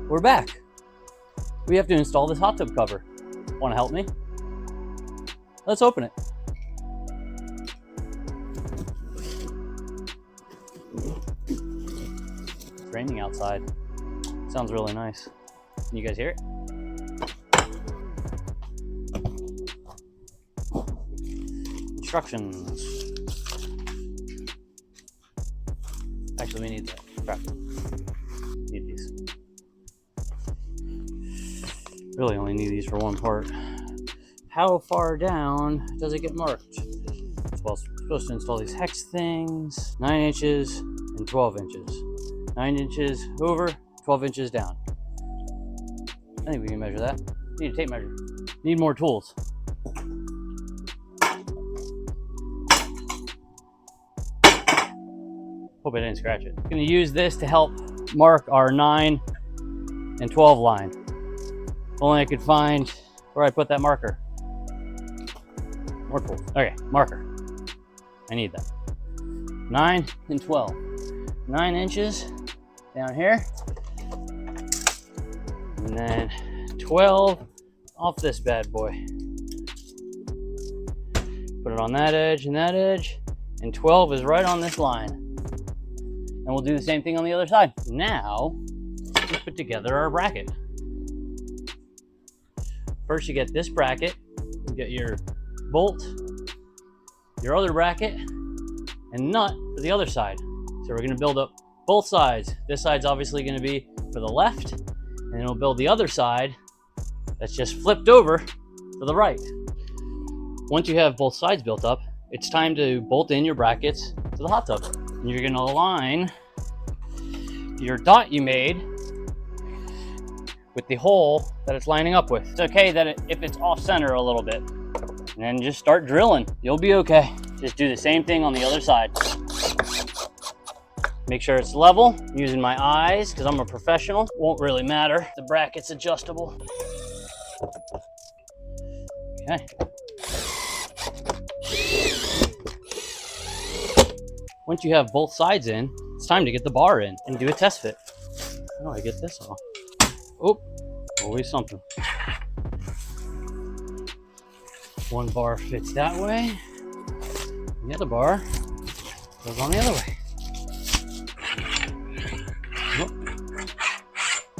we're back. We have to install this hot tub cover. Want to help me? Let's open it. It's raining outside. Sounds really nice. Can you guys hear it? Instructions. Actually, we need that. Crap. Need these. Really only need these for one part. How far down does it get marked? Well, we're supposed to install these hex things. 9 inches and 12 inches. 9 inches over, 12 inches down. I think we can measure that. Need a tape measure. Need more tools. Hope I didn't scratch it. I'm gonna use this to help mark our 9 and 12 line. If only I could find where I put that marker. More tools. Okay, marker. I need that. 9 and 12. 9 inches down here. And then 12 off this bad boy. Put it on that edge and that edge. And 12 is right on this line. And we'll do the same thing on the other side. Now, we put together our bracket. First, you get this bracket. You get your bolt, your other bracket, and nut for the other side. So we're gonna build up both sides. This side's obviously gonna be for the left, and then we'll build the other side that's just flipped over for the right. Once you have both sides built up, it's time to bolt in your brackets to the hot tub. And you're gonna align your dot you made with the hole that it's lining up with. It's okay that if it's off center a little bit, and then just start drilling. You'll be okay. Just do the same thing on the other side. Make sure it's level, I'm using my eyes because I'm a professional. Won't really matter. The bracket's adjustable. Okay. Once you have both sides in, it's time to get the bar in and do a test fit. How do I get this off? Oh, always something. One bar fits that way. The other bar goes on the other way.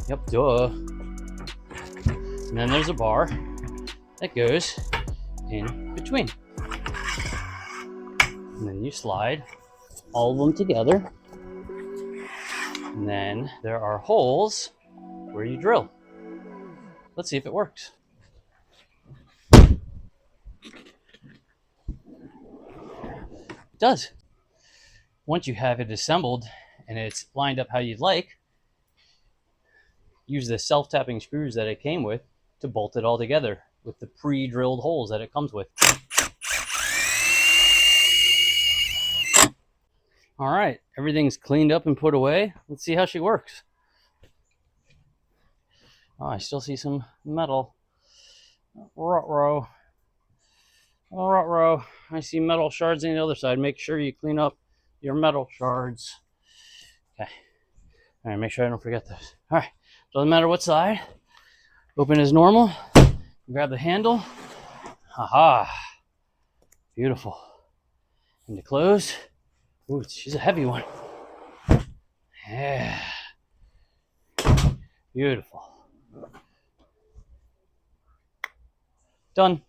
Yep, duh. And then there's a bar that goes in between. And then you slide all of them together. And then there are holes where you drill. Let's see if it works. It does. Once you have it assembled and it's lined up how you'd like, use the self-tapping screws that it came with to bolt it all together with the pre-drilled holes that it comes with. All right, everything's cleaned up and put away. Let's see how she works. Oh, I still see some metal. Ruh-roh. Ruh-roh. I see metal shards on the other side. Make sure you clean up your metal shards. Okay. All right, make sure I don't forget those. All right, doesn't matter what side. Open as normal. Grab the handle. Aha. Beautiful. And to close. Ooh, she's a heavy one. Yeah. Beautiful. Done.